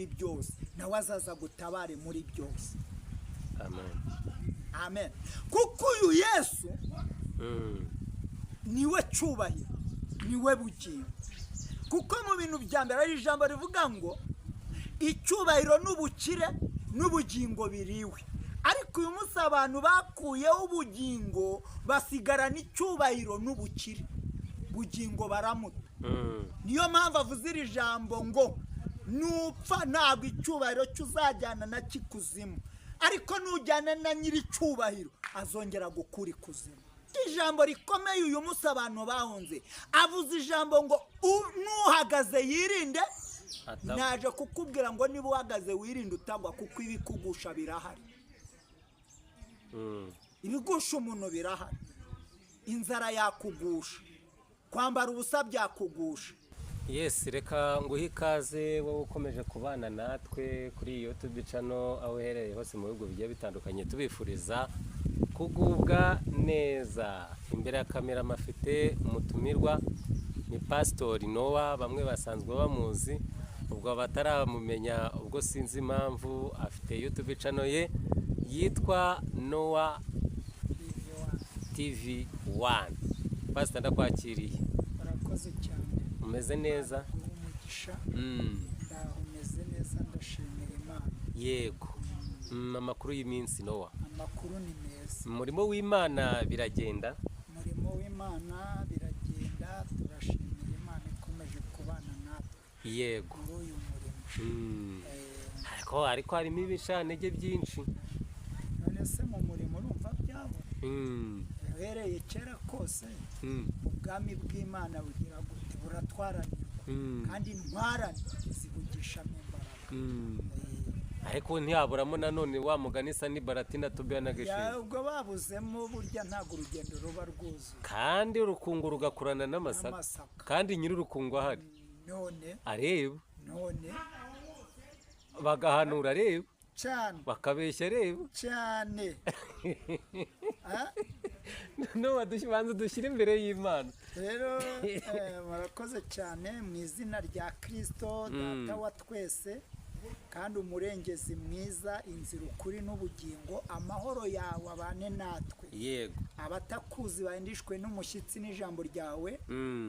byose nawe azaza gutabare muri byose. Amen. Amen. Kuko uyu Yesu niwe cyubahiro, niwe bugingo. Kuko mu bintu bya mbere ari ijambo rivuga ngo icyubahiro n'ubukire n'ubugingo biriwe. Ariko uyu munsi abantu bakuyeho ubugingo basigarana icyubahiro n'ubukire, bugingo baramuta. Niyo mpamvu avuze iri jambo ngo nupfa ntabwo icyubahiro cyuzajyana na kikuzimu, ariko nujyana na nyiri cyubahiro azongera gukura ikuzimu. Ijambo rikomeye uyu munsi abantu bahunze, avuze ijambo ngo nuhagaze yirinde. Naje kukubwira ngo niba uhagaze wirinde utagwa, kuko ibikugusha birahari. Ibigusha umuntu birahari. Inzara yakugusha, kwambara ubusa byakugusha. Yes, reka nguhe ikaze wowe ukomeje kubana natwe kuri YouTube channel aho uherereye hose mu bihugu bigiye bitandukanye, tubifuriza kugubwa neza. Imbere ya kamera mafite umutumirwa ni Pastor Noah, bamwe basanzwe bamuzi, ubwo bataramumenya ubwo sinzi impamvu. Afite YouTube channel ye yitwa Noah TV1. Pastor ndakwakiriye. Barakoze cyane. Umeze neza? Umugisha. Umeze neza, ndashimira Imana. Yego. Amakuru y'iminsi Noah. Amakuru ni meza. Umurimo w'Imana biragenda? Umurimo w'Imana biragenda, turashimira Imana ikomeje kubana natwe. Yego. Muri uyu murimo. Ariko harimo ibishanege byinshi. None se mu murimo urumva byabo? Uhereye kera kose ubwami bw'Imana bugira gute, buratwaranirwa, kandi intwarane zibugishamo imbaraga. Ariko ntiyaburamo nanone wa mugani Sanbalati na Tobiya na Geshem. Ubwo babuzemo burya ntabwo urugendo ruba rwuzuye. Kandi urukungu rugakurana n'amasaka. Kandi nyiri urukungu ahari. None areba. None bagahanura areba. Cyane. Bakabeshya areba. Cyane. No banza dushyire imbere y'Imana. Rero murakoze cyane mu izina rya Kristo data wa twese, kandi umurengezi mwiza, inzira ukuri n'ubugingo. Amahoro yawe abane natwe. Yego. Abatakuzi bahindishwe n'umushyitsi n'ijambo ryawe,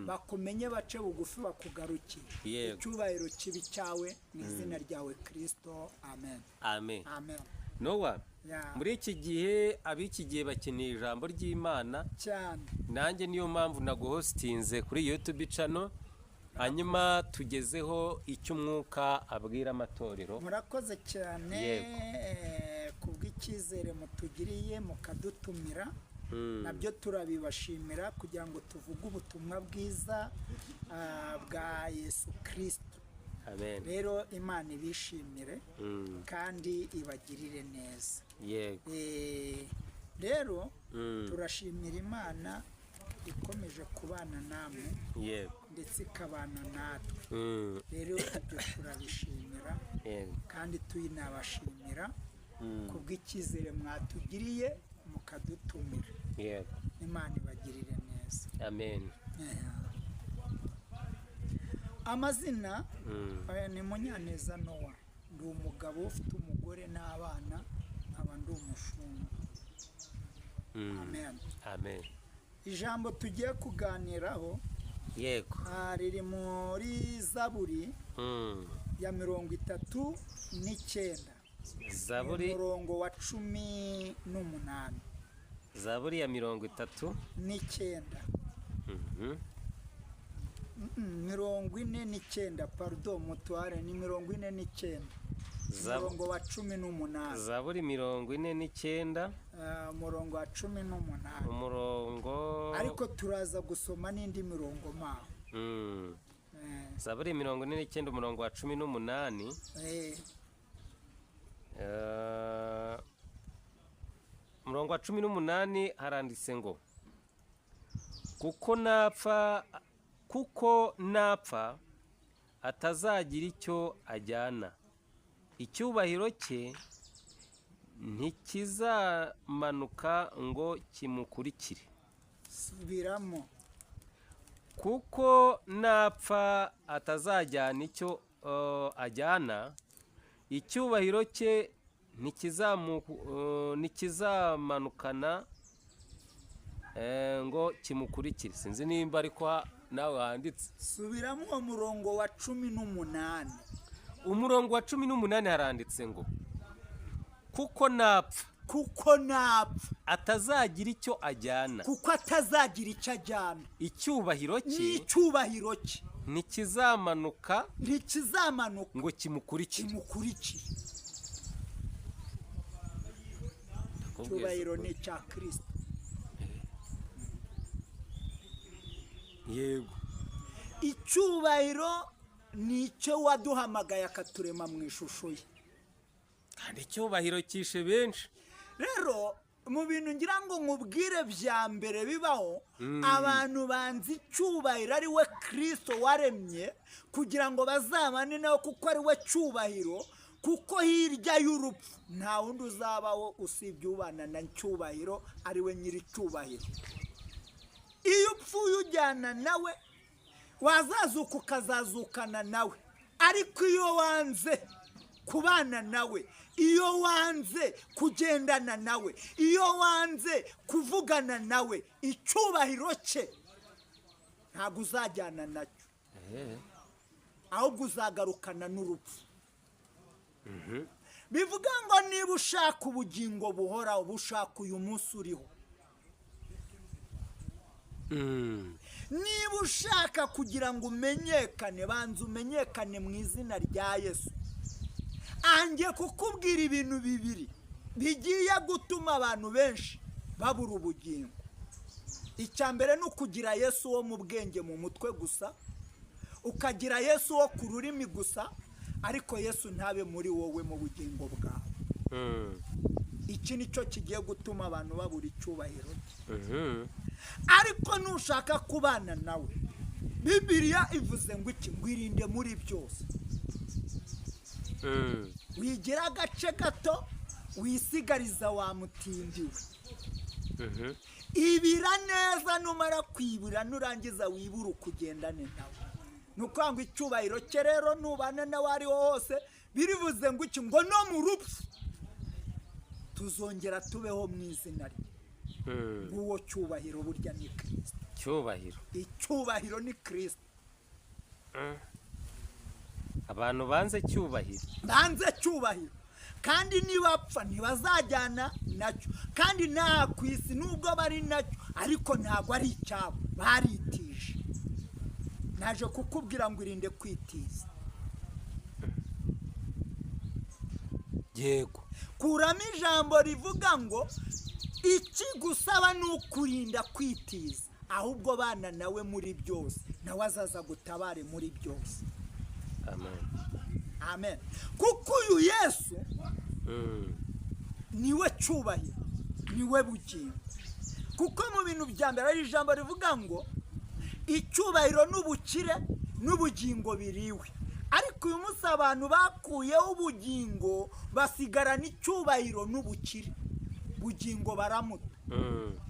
bakumenye bace bugufi bakugarukire. Icyubahiro kibi cyawe mu izina ryawe Kristo. Amen. Amen. Amen. Noah, muri iki gihe ab'iki gihe bakeneye ijambo ry'Imana cyane. Nanjye niyo mpamvu naguhostinze kuri YouTube channel, hanyuma tugezeho icyo umwuka abwira amatorero. Murakoze cyane kubw'icyizere mutugiriye mukadutumira. Nabyo turabibashimira kugira ngo tuvuge ubutumwa bwiza bwa Yesu Kristo. Amen. Rero Imana ibishimire kandi ibagirire neza. Yego. Rero turashimira Imana ikomeje kubana namwe. Yego. Ndetse ikabana natwe. Rero ibyo turabishimira. Yego. Kandi tuyinabashimira kubw'icyizere mwatugiriye mukadutumira. Yego. Imana ibagirire neza. Amen. Amazina ni Munyaneza Noah. Ndi umugabo ufite umugore n'abana, nkaba ndi umushumba. Amen. Amen. Ijambo tugiye kuganiraho yego riri muri Zaburi ya 39. Zaburi umurongo wa 18. Zaburi ya 39. 49, pardon, mutware ni 49. Umurongo wa 18. Zaburi 49. Umurongo wa 18. Umurongo ariko turaza gusoma n'indi mirongo maho. Zaburi 49 umurongo wa 18. Umurongo wa 18 haranditse ngo kuko napfa atazagira icyo ajyana, icyubahiro cye ntikizamanuka ngo kimukurikire. Subiramo. Kuko napfa atazajyana icyo ajyana, icyubahiro cye ntikizamanukana ngo kimukurikire. Sinzi nimba ariko nawe handitse. subiramo uwo murongo wa 18. Umurongo wa 18 haranditse ngo kuko napfa atazagira icyo ajyana, kuko atazagira icyo ajyana, icyubahiro cye n'icyubahiro cye ntikizamanuka ngo kimukurikire. icyubahiro ni icya Kristo. Yego, icyubahiro ni icyo waduhamagaye akaturema mu ishusho ye, kandi icyubahiro kishe benshi. rero mu bintu ngira ngo nkubwire bya mbere bibaho, abantu banzi icyubahiro ari we Kristo waremye kugira ngo bazabane nawe, kuko ari we cyubahiro, kuko hirya y'urupfu nta wundi uzabaho usibye ubana na cyubahiro, ari we nyiri cyubahiro. iyo upfuye ujyana nawe wazazuka ukazazukana nawe, ariko iyo wanze kubana nawe, iyo wanze kugendana nawe, iyo wanze kuvugana nawe, icyubahiro cye ntabwo uzajyana nacyo, ahubwo uzagarukana n'urupfu. bivuga ngo niba ushaka ubugingo buhoraho, bushaka uyu munsi uriho. niba ushaka kugira ngo umenyekane, banza umenyekane mu izina rya Yesu. angiye kukubwira ibintu bibiri bigiye gutuma abantu benshi babura ubugingo. icya mbere ni ukugira Yesu wo mu bwenge, mu mutwe gusa, ukagira Yesu wo ku rurimi gusa, ariko Yesu ntabe muri wowe mu bugingo bwawe. iki ni cyo kigiye gutuma abantu babura icyubahiro cye. ariko nushaka kubana nawe, Bibiliya ivuze ngo iki? Ngwirinde muri byose. wigira agace gato wisigariza wa mutindiwe. ibira neza, numara kwibura nurangiza wibura ukugendane nawe. nuko ngo icyubahiro cye rero nubana nawe ari hose, birivuze ngo iki? ngo no mu rupfu tuzongera tubeho mu izina rye. nguwo cyubahiro burya ni Kristo. icyubahiro ni Kristo. abantu banze cyubahiro, kandi nibapfa ntibazajyana nacyo, kandi nta ku isi nubwo bari nacyo, ariko ntabwo ari icyabo, baritije. naje kukubwira ngo irinde kwitiza. yego, kuramo ijambo rivuga ngo ikigusaba ni ukurinda kwitiza, ahubwo bana nawe muri byose, nawe azaza gutabare muri byose. amen. kuko uyu Yesu niwe cyubahiro, niwe bugingo. kuko mu bintu bya mbere ari ijambo rivuga ngo icyubahiro n'ubukire n'ubugingo biriwe. ariko uyu munsi abantu bakuyeho ubugingo, basigarana icyubahiro n'ubukire, bugingo baramuta.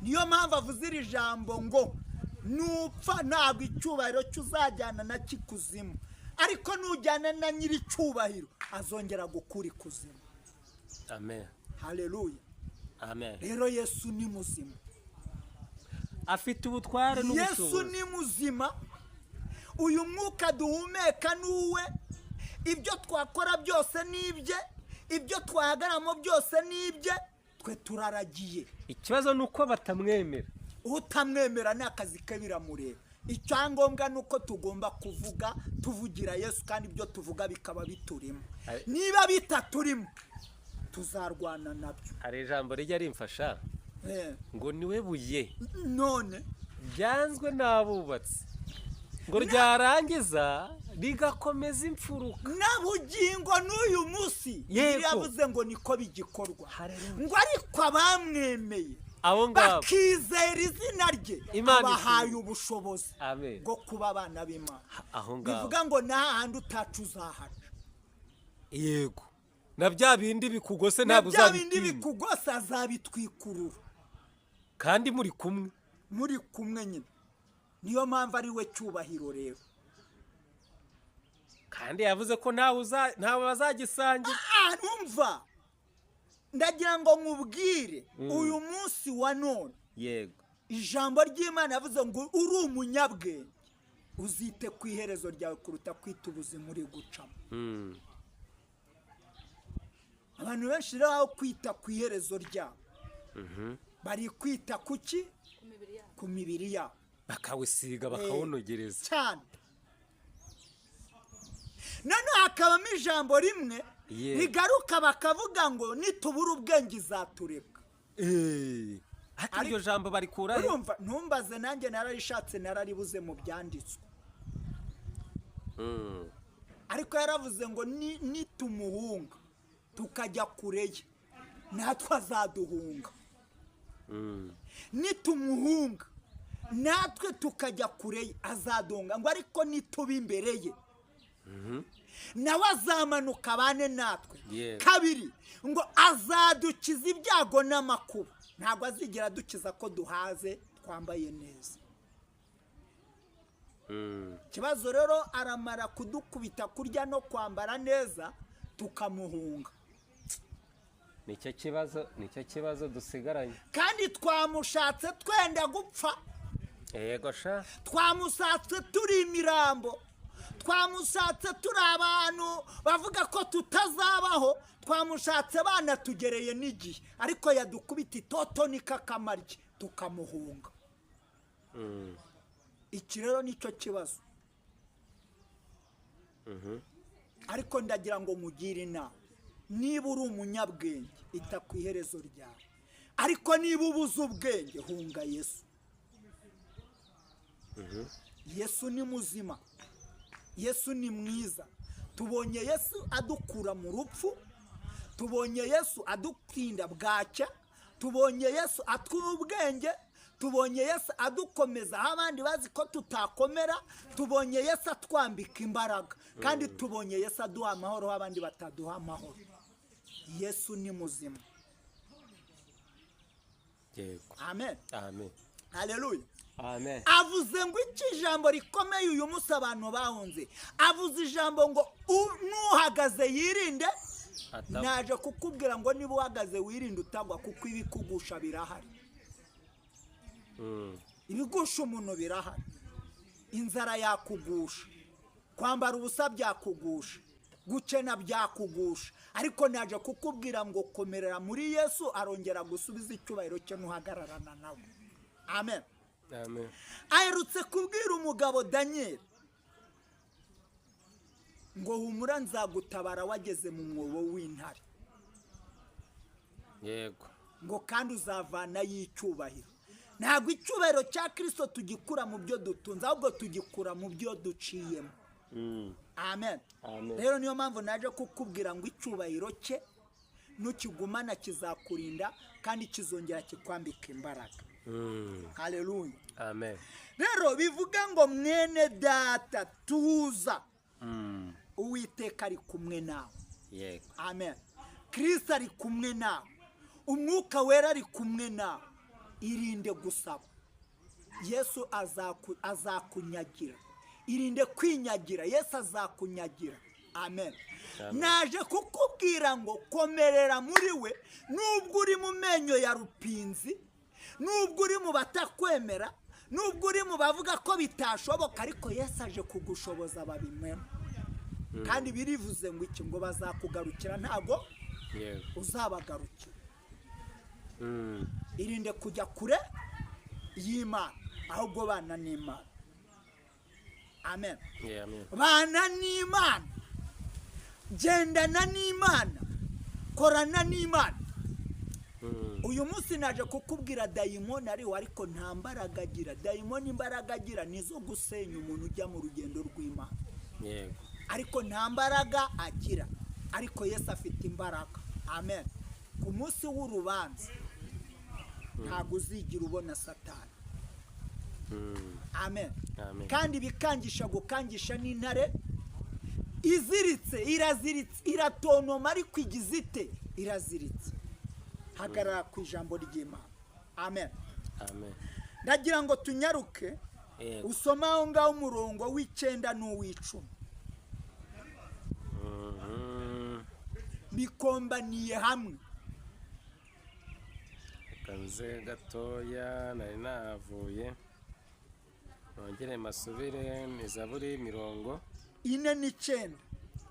niyo mpamvu avuze iri jambo ngo nupfa ntabwo icyubahiro cyuzajyana na kikuzimu, ariko nujyana na nyiri cyubahiro azongera gukura ikuzimu. amen, haleluya, amen. rero Yesu ni muzima, afite ubutware n'ubushobozi. Yesu ni muzima. uyu mwuka duhumeka n'uwe, ibyo twakora byose n'ibye, ibyo twahagaramo byose n'ibye, twe turaragiye. ikibazo ni uko batamwemera. utamwemera ni akazi ke biramureba. icyangombwa ni uko tugomba kuvuga, tuvugira Yesu, kandi ibyo tuvuga bikaba biturimo. niba bitaturimo tuzarwana nabyo. hari ijambo rijya rimfasha ngo niwe buye none byanzwe n'abubatsi, ngo ryarangiza rigakomeza imfuruka. na bugingo n'uyu munsi yavuze ngo niko bigikorwa. ngo ariko abamwemeye, abo ngabo bakizera izina rye, abahaye ubushobozi bwo kuba abana b'Imana. bivuga ngo nta handi utacu uzahaca. yego, na bya bindi bikugose ntabwo uzabitinya. na bya bindi bikugose azabitwikurura, kandi muri kumwe nyine. niyo mpamvu ari we cyubahiro rero. kandi yavuze ko ntawe bazagisangira. numva ndagira ngo nkubwire uyu munsi wa none, yego, ijambo ry'Imana yavuze ngo uri umunyabwenge uzite ku iherezo ryawe kuruta kwita ubuzima uri gucamo. abantu benshi rero aho kwita ku iherezo ryabo bari kwita kuki? ku mibiri yabo, bakawusiga bakawunogereza cyane. noneho hakabamo ijambo rimwe rigaruka bakavuga ngo nitubura ubwenge izatureka. ariko iryo jambo barikura urumva, ntumbaze nanjye nararishatse nararibuze mu byanditswe. ariko yaravuze ngo nitumuhunga tukajya kure ye natwe azaduhunga. nitumuhunga natwe tukajya kure ye azaduhunga, ngo ariko nituba imbere ye nawe azamanuka abane natwe. kabiri, ngo azadukiza ibyago n'amakuba, ntabwo azigera adukiza ko duhaze twambaye neza. ikibazo rero aramara kudukubita kurya no kwambara neza tukamuhunga. nicyo kibazo dusigaranye. kandi twamushatse twenda gupfa, yego sha, twamushatse turi imirambo, twamushatse turi abantu bavuga ko tutazabaho, twamushatse banatugereye n'igihe, ariko yadukubita itoto n'ikakamarye tukamuhunga. iki rero nicyo kibazo. ariko ndagira ngo mugire inama, niba uri umunyabwenge ita ku iherezo ryawe, ariko niba ubuze ubwenge hunga Yesu. Yesu ni muzima, Yesu ni mwiza. tubonye Yesu adukura mu rupfu, tubonye Yesu adukinda bwacya, tubonye Yesu atwuha ubwenge, tubonye Yesu adukomeza aho abandi bazi ko tutakomera, tubonye Yesu atwambika imbaraga, kandi tubonye Yesu aduha amahoro aho abandi bataduha amahoro. Yesu ni muzima. yego, amen, amen, haleluya, amen. avuze ngo iki ijambo rikomeye uyu munsi abantu bahunze, avuze ijambo ngo nuhagaze yirinde. naje kukubwira ngo niba uhagaze wirinde utagwa, kuko ibikugusha birahari. ibigusha umuntu birahari. inzara yakugusha, kwambara ubusa byakugusha, gukena byakugusha, ariko naje kukubwira ngo komerera muri Yesu, arongera gusubiza icyubahiro cye nuhagararana nawe. amen, amen. aherutse kubwira umugabo Daniel ngo humura nzagutabara wageze mu mwobo w'intare. yego, ngo kandi uzavana y'icyubahiro. ntabwo icyubahiro cya Kristo tugikura mu byo dutunze, ahubwo tugikura mu byo duciyemo. amen, rero niyo mpamvu naje kukubwira ngo icyubahiro cye nukigumana kizakurinda kandi kizongera kikwambika imbaraga. haleluya, amen. rero bivuga ngo mwene data tuza, uwiteka ari kumwe nawe. yego, amen. Kristo ari kumwe nawe, umwuka wera ari kumwe nawe. irinde gusaba, Yesu azakunyagira. irinde kwinyagira, Yesu azakunyagira. amen. naje kukubwira ngo komerera muri we, nubwo uri mu menyo ya rupinzi, nubwo uri mu batakwemera, nubwo uri mu bavuga ko bitashoboka, ariko Yesu aje kugushoboza babimwemo. kandi birivuze ngo iki, ngo bazakugarukira ntabwo uzabagarukira. irinde kujya kure y'Imana, ahubwo bana n'Imana. amen, bana n'Imana, gendana n'Imana, korana n'Imana. uyu munsi naje kukubwira dayimoni ariwe, ariko nta mbaraga agira. dayimoni imbaraga agira nizo gusenya umuntu ujya mu rugendo rw'Imana. ariko nta mbaraga agira, ariko Yesu afite imbaraga. amen. ku munsi w'urubanza ntabwo uzigira ubona Satani. amen. kandi bikangisha gukangisha n'intare iziritse, iraziritse, iratonoma, ariko igize ite? iraziritse. hagarara ku ijambo ry'Imana. amen. ndagira ngo tunyaruke usoma aho ngaho umurongo w'Icyenda n'uw'Icumi. bikombaniye hamwe. reka nze gatoya nari nahavuye nongere masubire ni Zaburi 49.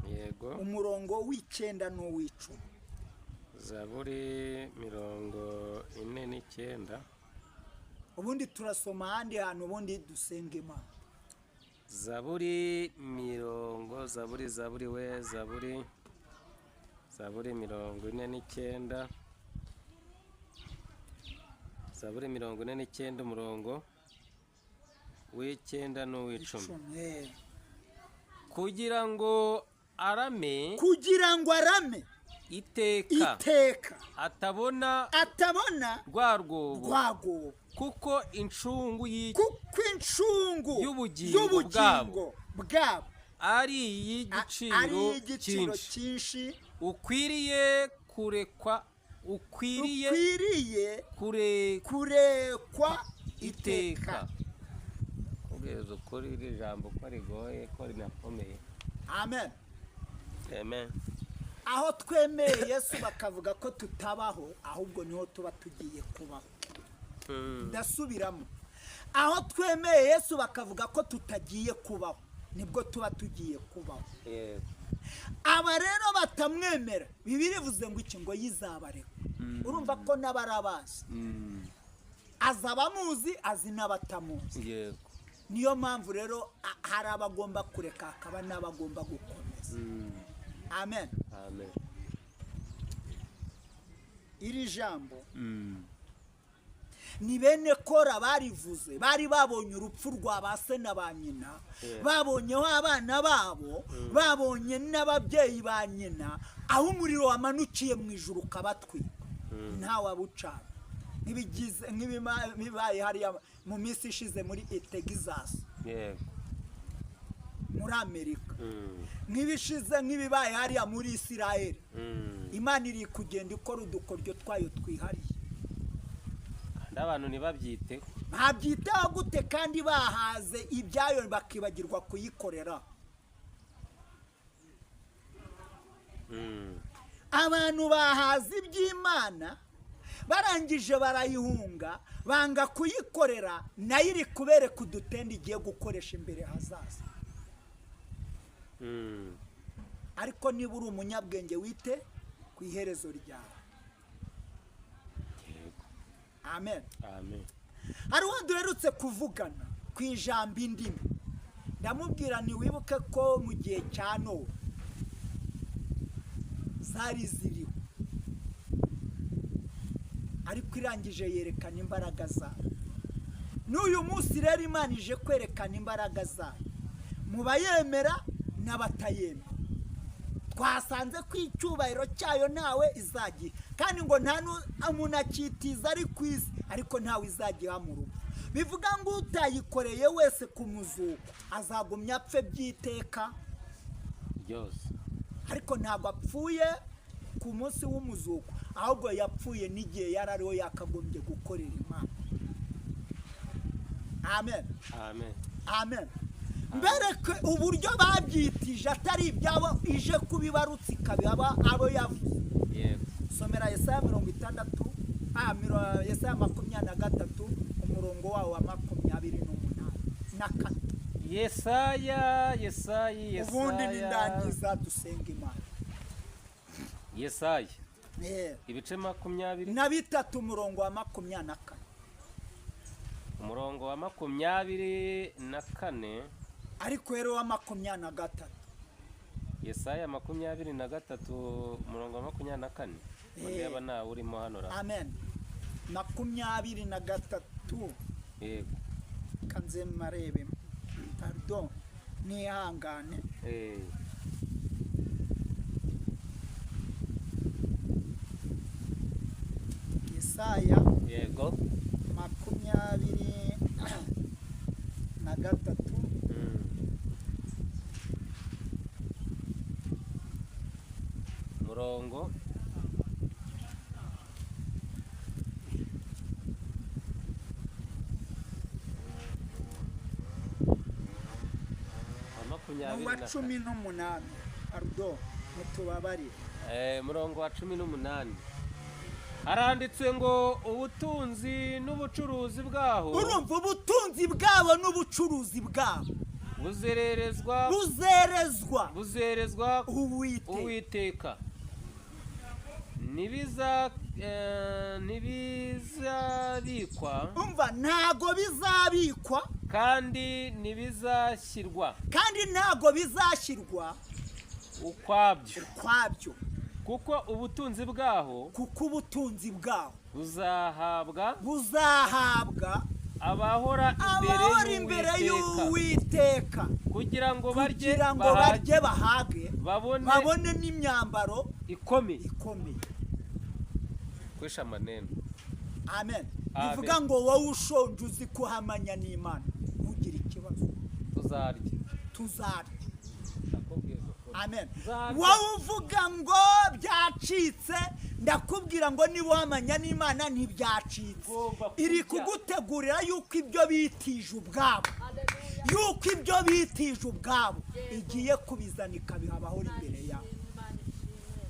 yego umurongo w'icenda n'uw'icumi. Zaburi 49. ubundi turasoma ahandi hantu ubundi dusenga Imana. Zaburi 49. Zaburi 49 umurongo w'icenda n'uw'icumi. kugira ngo arame iteka atabona rwa rwobo kuko incungu y'ubugingo bwabo ari iy'igiciro cyinshi ukwiriye kurekwa iteka. kugeza ukuri iri jambo ko rigoye ko rinakomeye. Amen. Amen. aho twemeye Yesu bakavuga ko tutabaho, ahubwo niho tuba tugiye kubaho. ndasubiramo, aho twemeye Yesu bakavuga ko tutagiye kubaho, nibwo tuba tugiye kubaho. aba rero batamwemera, Bibiliya ivuze ngo iki, ngo yizabareka. urumva ko n'abarabazi, azi abamuzi, azi n'abatamuzi. niyo mpamvu rero hari abagomba kureka, hakaba n'abagomba gukomeza. Amen. Amen. iri jambo ni bene Kora barivuze, bari babonye urupfu rwa ba se na ba nyina, babonyeho abana babo, babonye n'ababyeyi ba nyina, aho umuriro wamanukiye mu ijuru ukabatwika, ntawabucana. nk'ibibaye hariya mu minsi ishize muri Texas, muri Amerika, nk'ibibaye hariya muri Israel. Imana iri kugenda ikora udukoryo twayo twihariye, abantu ntibabyiteho. babyitaho gute kandi bahaze ibyayo bakibagirwa kuyikorera? abantu bahaze iby'Imana barangije barayihunga, banga kuyikorera, nayo iri kubereka udutende igiye gukoresha imbere hazaza. ariko niba uri umunyabwenge, wite ku iherezo ryawe. Amen. Amen. hari uwo duherutse kuvugana ku ijambo indimi, ndamubwira ni wibuke ko mu gihe cya Nowa zari ziriho, ariko irangije yerekana imbaraga zayo. n'uyu munsi rero Imana ije kwerekana imbaraga zayo mu bayemera n'abatayemera. twasanze ko icyubahiro cyayo ntawe izagiha, kandi ngo nta muntu akitiza ari ku isi, ariko ntawe izagiha mu rugo. bivuga ngo utayikoreye wese ku muzuko azagumya apfe by'iteka byose, ariko ntabwo apfuye ku munsi w'umuzuko, ahubwo yapfuye n'igihe yari ariho yakagombye gukorera Imana. Amen. Amen. Amen. mbereke uburyo babyitije atari ibyabo, ije kubibarutsa ikabihaba abo yavuze. somera Yesaya 23 umurongo wawo wa 28. Yesaya ubundi nindangiza dusenga Imana. Yesaya ibice 23 umurongo wa 24. umurongo wa 24, ariko rero wa 23. Yesaya 23 umurongo wa 24. Mureba nawe urimo hano ra. Amen. 23. Yego. kanze marebe, pardon, nihangane. Yesaya yego 23. murongo wa 18. pardon, mutubabarire. murongo wa 18 haranditse ngo ubutunzi n'ubucuruzi bwaho urumva ubutunzi bwabo n'ubucuruzi bwabo buzerezwa uwiteka ntibizabikwa umva ntago bizabikwa kandi ntibizashyirwa ukwabyo kuko ubutunzi bwaho buzahabwa abahora imbere y'Uwiteka kugira ngo barye bahage babone n'imyambaro ikomeye. Kwisha maneno. Amen. Bivuga ngo wowe ushonje uzi kuhamanya n'Imana ntugire ikibazo. Tuzarya. Amen. Wowe uvuga ngo byacitse ndakubwira ngo niba wamanya n'Imana ntibyacitse. Iri kugutegurira yuko ibyo bitije ubwabo igiye kubizanika bihabaho imbere yawe.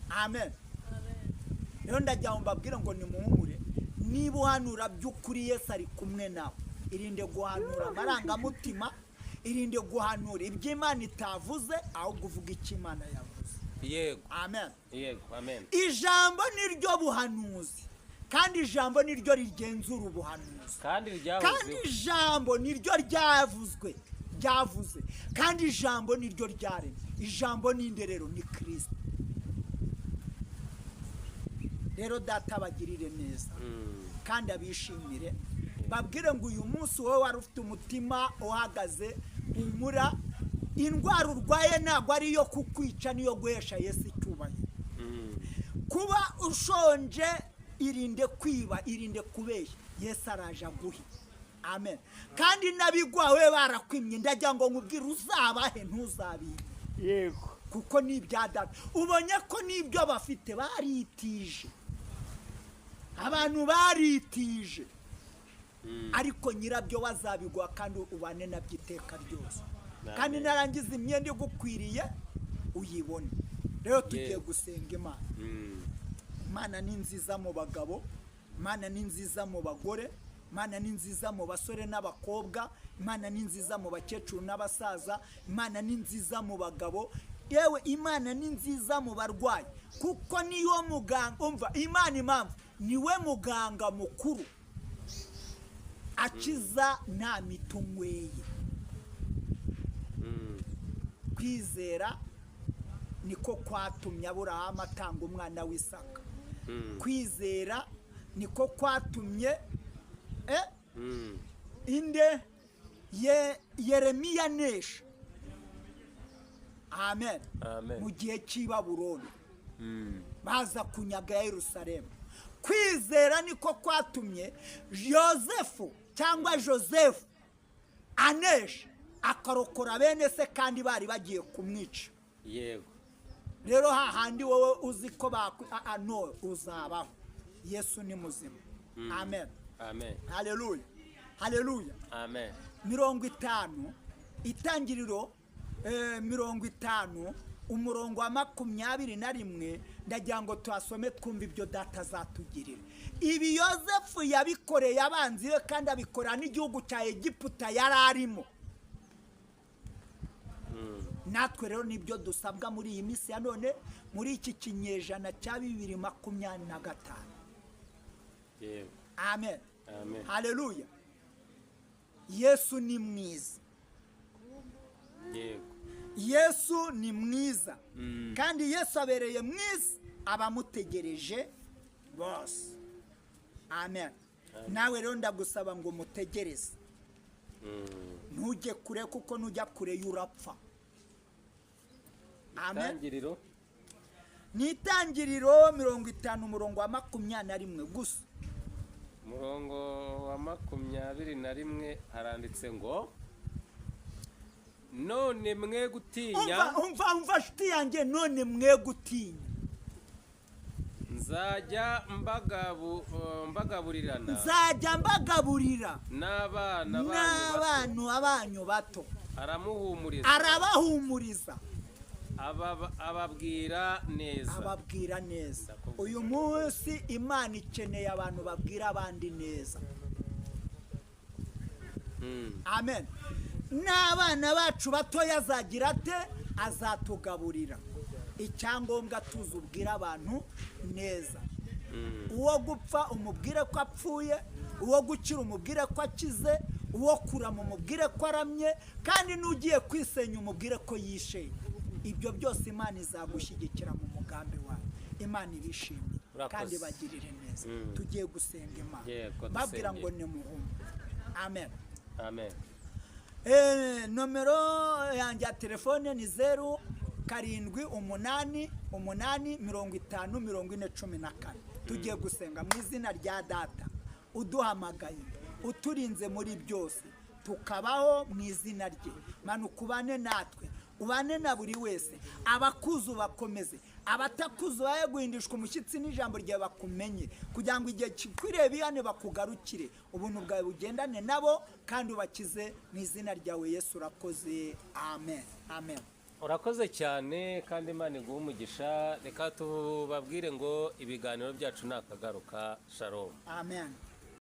Amen. Rero ndajya mbabwira ngo nimuhumure niba uhanura by'ukuri Yesu ari kumwe nawe. Irinde guhanura amarangamutima, irinde guhanura ibyo Imana itavuze ahubwo uvuga icyo Imana yavuze. Yego. Amen. Yego. Amen. Ijambo niryo buhanuzi kandi ijambo niryo rigenzura ubuhanuzi kandi ijambo niryo ryavuze kandi ijambo niryo ryaremye. Ijambo n'inderero ni Kristo. Rero data bagirire neza kandi abishimire babwire ngo uyu munsi wowe wari ufite umutima uhagaze umura indwara urwaye ntabwo ari iyo kukwica niyo guhesha Yesu icyubahiro. Kuba ushonje irinde kwiba, irinde kubeshya, Yesu araje aguhe. Amen. Kandi nabigwawe barakwimye ndagira ngo nkubwire uzabahe ntuzabibe. Yego. Kuko ni ibya data. Ubonye ko nibyo bafite baritije. Abantu baritije. Ariko nyirabyo wazabigwa kandi ubane nabyiteka ryose. Kandi narangiza imyenda igukwiriye uyibone. Rero tugiye gusenga Imana. Imana ni nziza mu bagabo, Imana ni nziza mu bagore, Imana ni nziza mu basore n'abakobwa, Imana ni nziza mu bakecuru n'abasaza, Imana ni nziza mu bagabo, yewe Imana ni nziza mu barwayi kuko niyo muganga. Umva Imana impamvu niwe muganga mukuru akiza nta mitunyweye. Kwizera niko kwatumye Aburahamu atanga umwana w'Isaka. Kwizera niko kwatumye Yeremiya nesha. Amen. Mu gihe cy'Ibabuloni baza kunyaga Yerusalemu. Kwizera niko kwatumye Yosefu cyangwa Joseph anesha akarokora bene se kandi bari bagiye kumwica. Yego. Rero hahandi wowe uzi ko no uzabaho. Yesu ni muzima. Amen. Amen. Haleluya. Haleluya. Amen. 50 itangiriro 50 umurongo wa 21 ndagira ngo twasome twumva ibyo data zatugirira. Ibi Yosefu yabikoreye abanzi be kandi abikora n'igihugu cya Egiputa yararimo. Natwe rero nibyo dusabwa muri iyi minsi ya none muri iki kinyejana cya 2025. Yego. Amen. Amen. Haleluya. Yesu ni mwiza. Yego. Yesu ni mwiza. Kandi Yesu abereye mwiza abamutegereje bose. Amen. Nawe rero ndagusaba ngo mutegereze. Ntujye kure kuko nujya kure y'urapfa. Amen. Nitangiriro 50 umurongo wa 21 gusa. Umurongo wa 21 haranditse ngo none mwe gutinya. Umva shiti yanjye none mwe gutinya. Nzajya mbagaburira n'abana abanyu bato. Arabahumuriza ababwira neza. ababwira neza. Uyu munsi Imana ikeneye abantu babwira abandi neza. Amen. N'abana bacu batoya azagira ate? Azatugaburira. Icyangombwa tuzubwira abantu neza. Uwo gupfa umubwire ko apfuye, uwo gukira umubwire ko akize, uwo kurama umubwire ko aramye, kandi n'ugiye kwisenya umubwire ko yishenye. Ibyo byose Imana izagushyigikira mu mugambi wawe. Imana ibishimye kandi bagirire neza. Tugiye gusenga Imana babwira ngo ni muhumbe. Amen. Amen. Nomero yanjye ya telefone ni 0788504014. Tugiye gusenga mu izina rya Data uduhamagaye, uturinze muri byose, tukabaho mu izina rye. Manuka ubane natwe, ubane na buri wese. Abakuzi bakomeze, abatakuzi baye guhindishwa umushyitsi n'ijambo ryawe bakumenye, kugira ngo igihe kikwiriye bihane bakugarukire. Ubuntu bwawe bugendane nabo kandi ubakize mu izina ryawe Yesu. Urakoze. Amen. Amen. Urakoze cyane kandi Imana iguhe umugisha. Reka tubabwire ngo ibiganiro byacu nakagaruka. Shalom. Amen.